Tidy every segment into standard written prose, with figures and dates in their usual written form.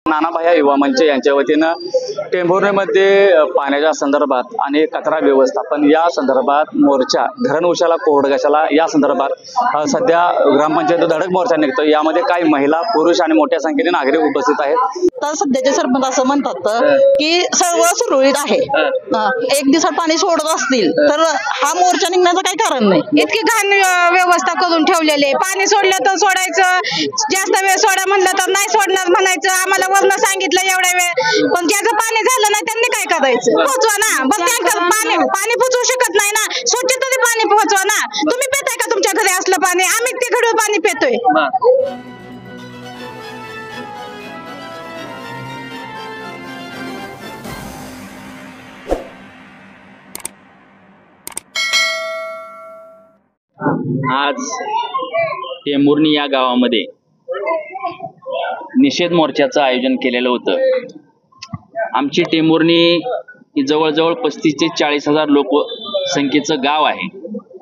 नानाभाई युवा मंच यांच्या वतीनं टेंभुर्णीमध्ये पाण्याच्या संदर्भात आणि कचरा व्यवस्थापन या संदर्भात मोर्चा, धरण उशाला कोरड कशाला या संदर्भात सध्या ग्रामपंचायत धडक मोर्चा निघतो। यामध्ये काही महिला, पुरुष आणि मोठ्या संख्येने नागरिक उपस्थित आहेत। तर सध्याचे सरपंच असं म्हणतात की सर्व सुरळीत आहे, एक दिवसात पाणी सोडत असतील तर हा मोर्चा निघण्याचं काही कारण नाही। इतकी घाण व्यवस्था करून ठेवलेली, पाणी सोडलं तर सोडायचं, जास्त वेळ सोडा म्हणलं तर नाही सोडणार म्हणायचं, आम्हाला वर्ण सांगितलं एवढ्या वेळ, पण ज्याचं पाणी झालं नाही त्यांनी काय करायचं? पोचवा ना, बस टँकर पाणी पोचवू शकत नाही ना, स्वच्छ तरी पाणी पोचवा ना। तुम्ही पेताय का तुमच्या घरी असलं पाणी? आम्ही तिकडे पाणी पेतोय। आज टेंभुर्णी या गावामध्ये निषेध मोर्चाचं आयोजन केलेलं होतं। आमची टेंभुर्णी ही जवळजवळ 35 ते 40,000 लोकसंख्येचं गाव आहे।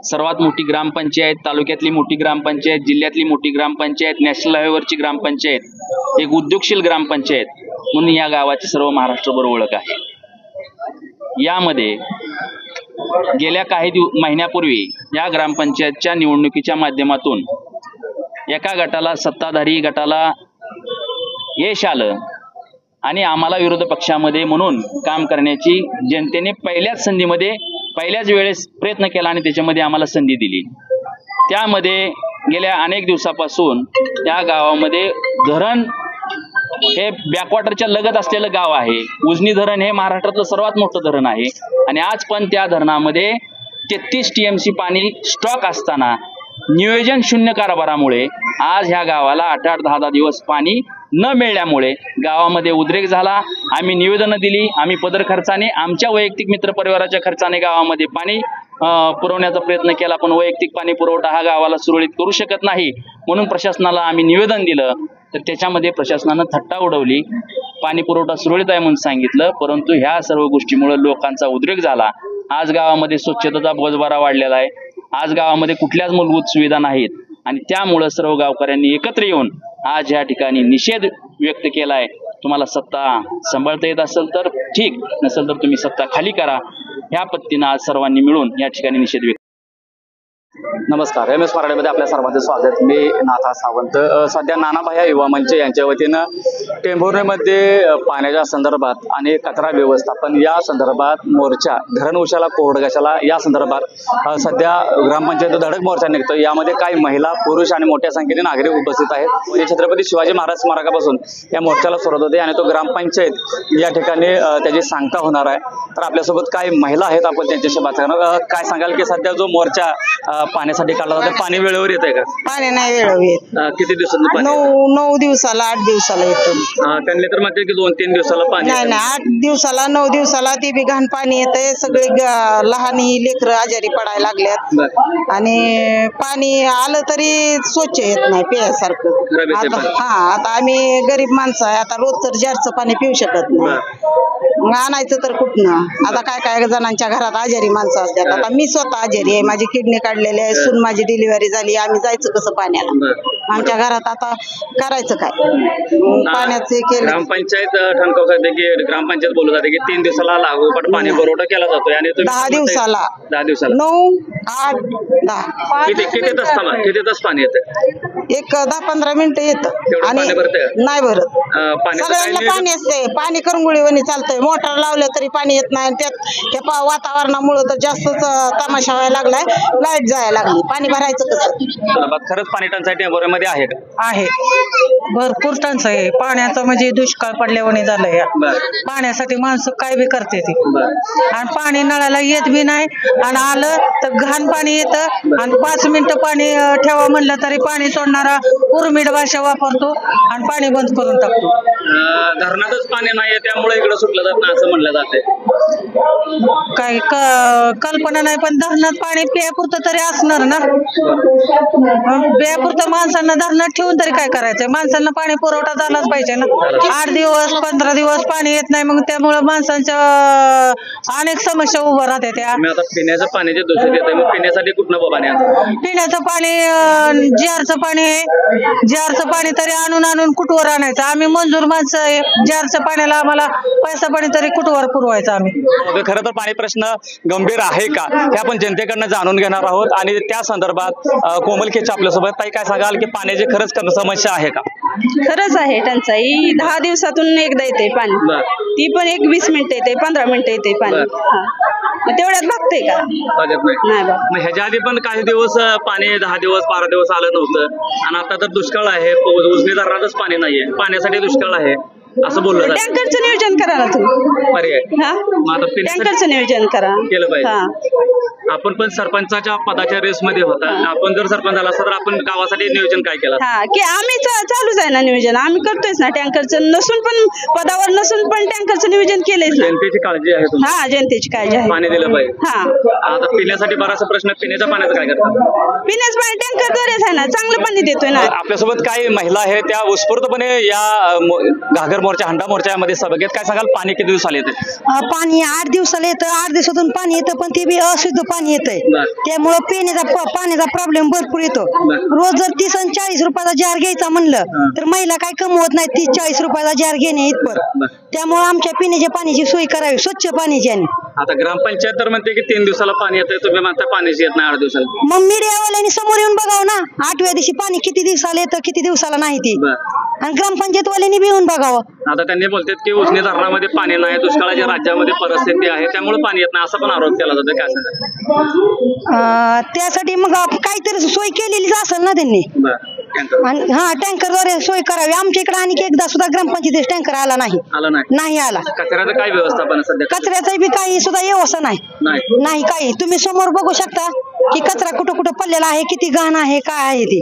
सर्वात मोठी ग्रामपंचायत, तालुक्यातली मोठी ग्रामपंचायत, जिल्ह्यातली मोठी ग्रामपंचायत, नॅशनल हायवेवरची ग्रामपंचायत, एक उद्योगशील ग्रामपंचायत म्हणून या गावाची सर्व महाराष्ट्रभर ओळख आहे। यामध्ये गेल्या काही महिन्यापूर्वी या ग्रामपंचायतच्या निवडणुकीच्या माध्यमातून एका गटाला, सत्ताधारी गटाला यश आलं आणि आम्हाला विरोध पक्षामध्ये म्हणून काम करण्याची जनतेने पहिल्याच संधीमध्ये, पहिल्याच वेळेस प्रयत्न केला आणि त्याच्यामध्ये आम्हाला संधी दिली। त्यामध्ये गेल्या अनेक दिवसापासून या गावामध्ये धरण हे बॅकवॉटरच्या लगत असलेलं गाव आहे। उजनी धरण हे महाराष्ट्रातलं सर्वात मोठं धरण आहे आणि आज पण त्या धरणामध्ये 33 TMC पाणी स्टॉक असताना नियोजन शून्य कारभारामुळे आज ह्या गावाला 8-8, 10-10 दिवस पाणी न मिळाल्यामुळे गावामध्ये उद्रेक झाला। आम्ही निवेदनं दिली, आम्ही पदर खर्चाने, आमच्या वैयक्तिक मित्रपरिवाराच्या खर्चाने गावामध्ये पाणी पुरवण्याचा प्रयत्न केला, पण वैयक्तिक पाणी पुरवठा हा गावाला सुरळीत करू शकत नाही म्हणून प्रशासनाला आम्ही निवेदन दिलं। तर त्याच्यामध्ये प्रशासनानं थट्टा उडवली, पाणी पुरवठा सुरळीत आहे म्हणून सांगितलं, परंतु ह्या सर्व गोष्टीमुळे लोकांचा उद्रेक झाला। आज गावामध्ये स्वच्छतेचा बोजबारा वाढलेला आहे, आज गावामध्ये कुठल्याच मूलभूत सुविधा नाहीत आणि त्यामुळे सर्व गावकऱ्यांनी एकत्र येऊन आज या ठिकाणी निषेध व्यक्त केलाय। तुम्हाला सत्ता सांभाळता येत असेल तर ठीक, नसेल तर तुम्ही सत्ता खाली करा, ह्या पद्धतीनं आज सर्वांनी मिळून या ठिकाणी निषेध व्यक्त। नमस्कार, MS मराठीमध्ये आपल्या सर्वांचं स्वागत। मी नाथा सावंत। सध्या नानाभाई युवा मंच यांच्या वतीनं टेंभुर्णीमध्ये पाण्याच्या संदर्भात आणि कचरा व्यवस्थापन या संदर्भात मोर्चा, धरण उशाला कोरड कशाला या संदर्भात सध्या ग्रामपंचायत धडक मोर्चा निघतो। यामध्ये काही महिला, पुरुष आणि मोठ्या संख्येने नागरिक उपस्थित आहेत। छत्रपती शिवाजी महाराज स्मारकापासून या मोर्चाला सुरुवात होते आणि तो ग्रामपंचायत या ठिकाणी त्याची सांगता होणार आहे। तर आपल्यासोबत काही महिला आहेत, आपण त्यांच्याशी बात करणार। काय सांगाल की सध्या जो मोर्चा पाण्यासाठी काढला जातो, पाणी वेळेवर येत आहे का? पाणी नाही वेळेवर येत। किती दिवसांनी पाणी? 9 दिवसाला, 8 दिवसाला येतं। त्यांनी तर म्हणते की 2-3 दिवसाला पाणी नाही, 8 दिवसाला, 9 दिवसाला ते बी घाण पाणी येतंय। सगळे लहान ही लेकरं आजारी पडायला लागल्यात आणि पाणी आलं तरी स्वच्छ येत नाही प्यायसारखं। आता आम्ही गरीब माणसं आहे, आता रोज तर जारचं पाणी पिऊ शकत नाही, मग आणायचं तर कुठनं? आता काय जणांच्या घरात आजारी माणसं असतात। आता मी स्वतः आजारी आहे, माझी किडनी काढलेली आहे, सून माझी डिलिव्हरी झाली, आम्ही जायचं कसं पाण्याला? आमच्या घरात आता करायचं काय? पाण्याचे केलं। ग्रामपंचायत ठणकाव करते की ग्रामपंचायत बोलत जाते की 3 दिवसाला लागोपाठ पाणी पुरवठा केला जातोय आणि 10 दिवसाला, 9, 8, 10 किती तास पाणी येतं? एक 10-15 मिनिटं येतं आणि नाही भरत। सगळ्यांना पाणी असते, पाणी करंगुळीवाणी चालतंय, मोटर लावलं तरी पाणी येत नाही। त्यात वातावरणामुळे तर जास्तच तमाशा व्हायला लागलाय, लाईट जायला लागली, पाणी भरायचं कसं? खरंच पाणी टंचाई टेंभुर्णीमध्ये आहे का? आहे, भरपूर टंचाई आहे पाण्याचं, म्हणजे दुष्काळ पडल्यावानी झालंय। पाण्यासाठी माणसं काय बी करते ती, आणि पाणी नळाला येत बी नाही, आणि आलं तर घाण पाणी येतं आणि 5 मिनिटं पाणी ठेवा म्हणलं तरी पाणी सोडणारा उर्मिड भाषा वापरतो आणि पाणी बंद करून टाकतो। धरणातच पाणी नाहीये त्यामुळे इकडे सुटलं जात नाही असं म्हणलं जाते। काही कल्पना नाही, पण धरणात पाणी प्यापुरतं तरी असणार ना, प्यापुरतं माणसांना धरणात ठेवून तरी काय करायचंय? माणसाला माणसांना पाणी पुरवठा झालाच पाहिजे ना. 8 दिवस 15 दिवस पाणी येत नाही, मग त्यामुळे माणसांच्या अनेक समस्या उभं राहते त्या. मी आता पिण्याचं पाण्याचे दूषित येत आहे, मग पिण्यासाठी कुठनं पाणी आणतो? पिण्याचं पाणी जारचं पाणी आहे. जारचं पाणी तरी आणून कुठवर आणायचं. आम्ही मंजूर माणसं आहे. जारच्या पाण्याला आम्हाला पैसा पाणी तरी कुठवर पुरवायचं आम्ही. खरं तर पाणी प्रश्न गंभीर आहे का हे आपण जनतेकडनं जाणून घेणार आहोत आणि त्या संदर्भात कोमल खेच आपल्यासोबत. ताई, काय सांगाल की पाण्याची खरंच समस्या आहे का? खरंच आहे टंचाई. 10 दिवसातून एकदा येते पाणी. ती पण 20 मिनिटं येते, 15 मिनिटं येते पाणी. हा. मग तेवढ्यात बघते का? नाही बघ. मग ह्याच्या आधी पण काही दिवस पाणी 10 दिवस 12 दिवस आलं नव्हतं आणि आता तर दुष्काळ आहे. उजनी धरणातच पाणी नाहीये, पाण्यासाठी दुष्काळ आहे असं बोललं जातं. टँकरचं नियोजन करा ना तुम्ही. पर्याय हा, मग आता पिण्यासाठी टँकरचं नियोजन करा. केलं पाहिजे. हा. आपण पण सरपंचाच्या पदाच्या रेस मध्ये होता. आपण जर सरपंच झाला असता तर आपण गावासाठी नियोजन काय केलं? हा, की आम्ही चालूच आहे ना नियोजन. आम्ही करतोयच ना टँकरचं. नसून पण पदावर नसून पण टँकरचं नियोजन केलंय ना. जनतेची काळजी आहे तुम्हाला. हा, जनतेची काळजी आहे. पाणी दिलं पाहिजे. हा, आता पिण्यासाठी बराचसा प्रश्न, पिण्याच्या पाण्याचं काय करतात? पिण्याचं पाणी टँकरद्वारेच आहे ना. चांगलं पाणी देतोय ना. आपल्यासोबत काही महिला आहेत, त्या उत्स्फूर्तपणे या घागर मोर्चा, हंडा मोर्चामध्ये सहभागी आहेत. काय सांगाल, पाणी किती दिवसाला येते? पाणी 8 दिवसाला येतं. 8 दिवसातून पाणी येतं, पण ते बी अशुद्ध पाणी येतंय. त्यामुळं पाण्याचा प्रॉब्लेम भरपूर येतो. रोज जर 30 आणि 40 रुपयाचा जार घ्यायचा म्हणलं तर महिला काय कमवत नाही 30-40 रुपयाचा जार घेणे इतपर. त्यामुळे आमच्या पिण्याच्या पाण्याची सोय करावी, स्वच्छ पाण्याची. आणि आता ग्रामपंचायत तर म्हणते की 3 दिवसाला पाणी येतंय, तुम्ही म्हणता पाणीच येत नाही 8 दिवसाला. मग मीडियावाल्यांनी समोर येऊन बघावं ना. 8व्या दिवशी पाणी किती दिवसाला येतं, किती दिवसाला नाही ती. आणि ग्रामपंचायतवाल्यांनी बी येऊन बघावं. आता त्यांनी बोलतात की उजनी धरणामध्ये पाणी नाही, दुष्काळाच्या राज्यामध्ये परिस्थिती आहे, त्यामुळे पाणी येत नाही असा पण आरोप केला जातो. काय सांगा? त्यासाठी मग काहीतरी सोय केलेलीच असेल ना त्यांनी. आणि हा, टँकरद्वारे सोय करावी. आमच्या इकडे आणि एकदा सुद्धा ग्रामपंचायतीत टँकर आला नाही. नाही आला. कचऱ्याचं काय व्यवस्थापन सध्या? कचऱ्याचं बी काही सुद्धा व्यवस्था नाही काही. तुम्ही समोर बघू शकता की कचरा कुठं कुठं पडलेला आहे, किती घाण आहे, काय आहे ती.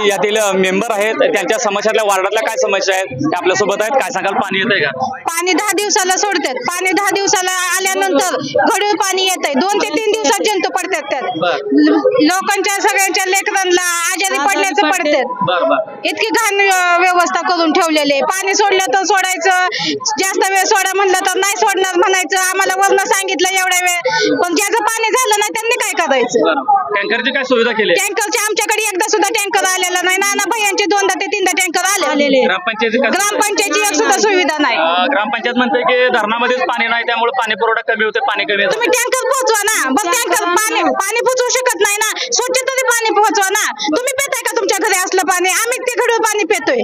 यातील मेंबर आहेत, त्यांच्या समस्यातल्या वार्डातल्या काय समस्या आहेत ते आपल्या सोबत आहेत. काय सांगाल, पाणी येतंय का? पाणी 10 दिवसाला सोडतात. पाणी 10 दिवसाला आल्यानंतर घडूळ पाणी येतंय. 2 ते 3 दिवसात जंतू पडतात त्यात. लोकांच्या सगळ्यांच्या लेकरांना आजारी पडण्याचं पडतात. इतकी घाण व्यवस्था करून ठेवलेली आहे. पाणी सोडलं तर सोडायचं, जास्त वेळ सोडा म्हणलं तर नाही सोडणार म्हणायचं. आम्हाला वरनं सांगितलं एवढ्या वेळ, पण ज्याचं पाणी झालं नाही त्यांनी काय करायचं? टँकरची काय सुविधा केली? टँकरची आमच्याकडे एकदा सुद्धा टँकर आलेला नाही. नाना भैयांचे 2दा ते 3दा टँकर आलेले. ग्रामपंचायतची एक सुद्धा सुविधा नाही. ग्रामपंचायत म्हणते की धरणामध्येच पाणी नाही, त्यामुळे पाणी पुरवठा कमी होते, पाणी कमी होतं. तुम्ही टँकर पोहोचवा ना. बस टँकर पाणी पोहोचवू शकत नाही ना. स्वच्छ तरी पाणी पोहोचवा ना. तुम्ही पिताय का तुमच्या घरी असलं पाणी? आम्ही ते घडूळ पाणी पितोय.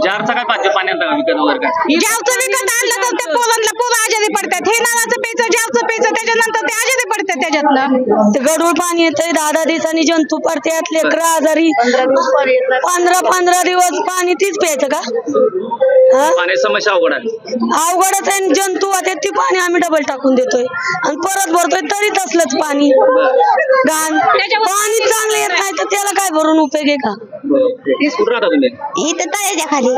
जारचं काय पाहिजे पाणी विकत वगैरे काय? जारचं विकत आणलं तर त्या पोरांना पोरं आजारी पडतात. हे नावाचं प्यायचं, जारचं प्यायचं, त्याच्यानंतर ते आजारी पडतात त्याच्यातनं. ते गढूळ पाणी येतंय. 10 दिवसांनी जंतू पडतात, लेकरं आजारी. 15 दिवस पाणी तीच प्यायचं का? पाणी समस्या अवघड आहे. अवघडच आहे. जंतू होते ती पाणी आम्ही डबल टाकून देतोय आणि परत भरतोय तरी तसलंच पाणी घाण. पाणी चांगलं येत नाही तर त्याला काय भरून उपयोग आहे का? कुठं राहता तुम्ही? इथं तळ्याच्या खाली.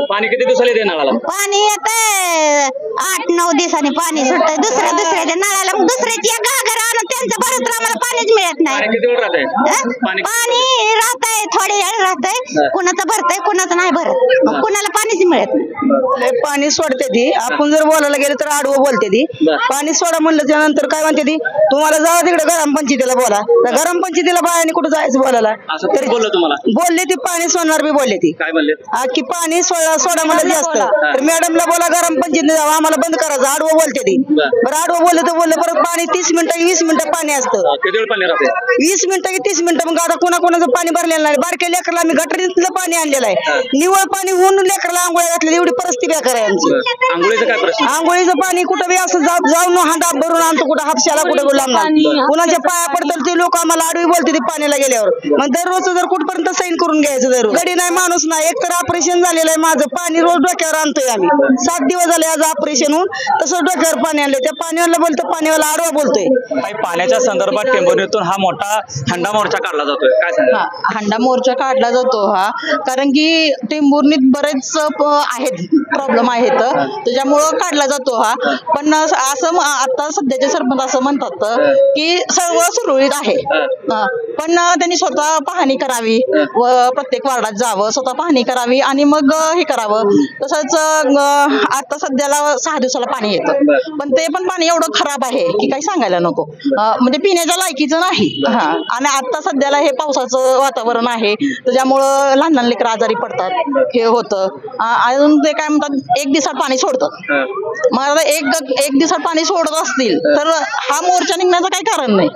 पाणी किती दिवसाला येते नळाला? पाणी येतंय 8-9 दिवसांनी पाणी सुटतंय दुसऱ्याच्या नळाला. मग दुसऱ्याची एक घागर आणून त्यांचं भरत तर आम्हाला पाणीच मिळत नाही. पाणी किती वेळ राहतंय? पाणी राहतंय, थोडे वेळ राहतंय. कुणाचं भरतंय, कुणाचं नाही भरत. मग कुणाला पाणीच मिळत नाही. पाणी सोडते ती. आपण जर बोलायला गेलं तर आडवं बोलते ती. पाणी सोडा म्हणलं त्यानंतर काय म्हणते ती, तुम्हाला जावा तिकडे ग्रामपंचायतीला बोला. ग्रामपंचायतीला बायाने कुठं जायचं बोलायला? तरी बोललो तुम्हाला बोलले ती. पाणी सोडणार बी बोलले ती. काय म्हणले? की पाणी सोडा म्हणलं जास्त तर मॅडमला बोला ग्रामपंचायतीने जावं, आम्हाला बंद करायचं. आडवं बोलते ती. बरं आडवं बोललं तर बोललं. परत पाणी 30 मिनिटं 20 मिनिटं पाणी असतं. किती वेळ पाणी राहते? 20 मिनिटं की 30 मिनिटं. मग आता कोणाचं पाणी भरलेलं नाही. बारक्या लेकरला आम्ही गटरीतलं पाणी आणलेलं आहे. निवळ पाणी होऊन लेकरला आंघोळ्या घातलेली एवढी परिस्थिती बेकार आहे आमची. आंघोळीचं काय प्रश्न? आंघोळीचं पाणी कुठं बी असं जाऊन हांडा भरून आणतो, कुठं हापशाला, कुठं लांब. कुणाच्या पाया पडतात ते लोक आम्हाला आडवी बोलते ते पाण्याला गेल्यावर. मग दररोज जर कुठपर्यंत सैन करून घ्यायचं. दररोज गडी नाही, माणूस नाही. एक तर ऑपरेशन झालेलं आहे माझं. पाणी रोज डोक्यावर आणतोय आम्ही. 7 दिवस झाले आज ऑपरेशन होऊन. तसं डोक्यावर पाणी आणलं. त्या पाणीवाला बोलतो, पाणीवाला आडवा बोलतोय. पाण्याच्या संदर्भात टेंभुर्णीतून हा मोठा हंडा मोर्चा काढला जातोय, काय सांगा? हंडा मोर्चा काढला जातो हा, कारण की टेंभुर्णीत बरेच आहेत प्रॉब्लेम आहेत, त्याच्यामुळं काढला जातो हा. पण असं आता सध्याचे सरपंच असं म्हणतात की सर्व सुरळीत आहे, पण त्यांनी स्वतः पाहणी करावी व प्रत्येक वार्डात जावं, स्वतः पाहणी करावी आणि मग हे करावं. तसंच आता सध्याला 6 दिवसाला पाणी येतं, पण ते पण पाणी एवढं खराब आहे की काही सांगायला नको, म्हणजे पिण्याच्या लायकीचं नाही. आणि आता सध्याला हे पावसाचं वातावरण आहे, त्याच्यामुळं लहान लहान लेकरं आजारी पडतात, हे होतं. अजून ते काय म्हणतात, 1 दिवसात पाणी सोडतात. मग आता एक दिवसात पाणी सोडत असतील तर हा मोर्चा निघण्याचं काही कारण नाही,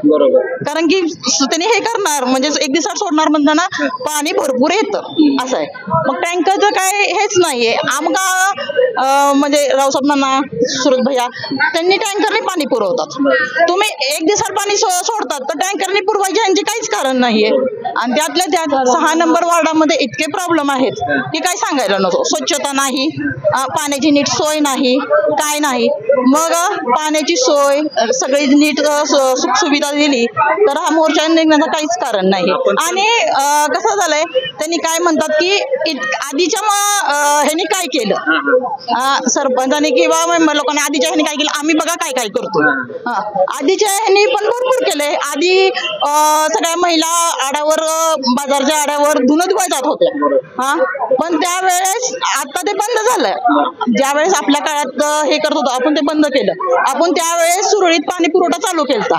कारण की त्यांनी हे करणार म्हणजे 1 दिवसात सोडणार म्हणताना पाणी भरपूर येतं असं आहे. मग टँकरचं काय हेच नाहीये. आमका म्हणजे रावसाहेबांना, सुरत भैया त्यांनी टँकरने पाणी पुरवतात. तुम्ही 1 दिवसात पाणी सोडतात तर टँकरने पुरवायचे यांचे काहीच कारण नाहीये. आणि त्यातल्या त्यात 6 नंबर वार्डामध्ये इतके प्रॉब्लेम आहेत की काय सांगायला नको. स्वच्छता नाही, पाण्याची नीट सोय नाही, काय नाही. मग पाण्याची सोय सगळी नीट सुखसुविधा दिली तर हा मोर्चा निघण्याचं काहीच कारण नाही. आणि कसं झालंय, त्यांनी काय म्हणतात की आधीच्या ह्यांनी काय केलं, सरपंचांनी किंवा मेंबर लोकांनी आधीच्या ह्यांनी काय केलं, आम्ही बघा काय काय करतो. आधीच्या ह्यांनी पण भरपूर केलंय. आधी सगळ्या महिला आड्यावर, बाजारच्या आड्यावर धुणं धुवायला जात होत्या, पण त्यावेळेस आता ते बंद झालंय. ज्यावेळेस आपल्या काळात हे करत होतो आपण ते बंद केलं. आपण त्यावेळेस सुरळीत पाणी पुरवठा चालू केलता.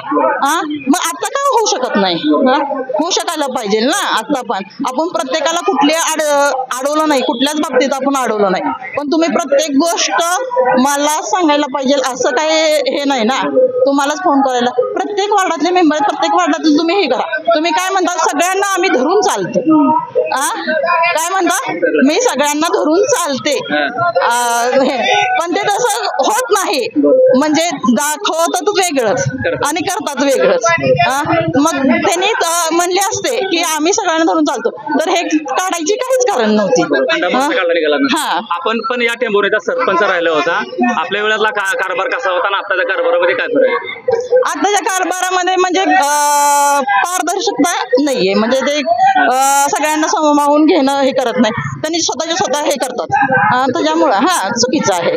मग आता का होऊ शकत नाही? होऊ शकायला पाहिजे ना. आता पण आपण प्रत्येकाला कुठले अडवलं नाही, कुठल्याच बाबतीत आपण अडवलं नाही, पण तुम्ही प्रत्येक गोष्ट मला सांगायला पाहिजे असं काय हे नाही ना. तुम्हालाच फोन करायला प्रत्येक वार्डातले मेंबर, प्रत्येक वार्डातले तुम्ही हे करा. तुम्ही काय म्हणता, सगळ्यांना आम्ही धरून चालतो. काय म्हणता, मी सगळ्यांना धरून चालते, पण ते तसं होत नाही. म्हणजे दाखवतात वेगळंच आणि करतात वेगळंच. मग त्यांनी म्हणले असते की आम्ही सगळ्यांना धरून चालतो तर हे काढायची काहीच कारण नव्हती. आपण पण या टेंभुर्णीचा सरपंच राहिला होता, आपल्या वेळेला कारभार कसा होता आणि आताच्या कारभारामध्ये काय फरक आहे? आताच्या कारभारामध्ये म्हणजे पारदर्शकता नाहीये. म्हणजे ते सगळ्यांना सामावून घेणं हे करत नाही, त्यांनी स्वतःच्या स्वतः हे करतात, त्याच्यामुळं चुकीचं आहे.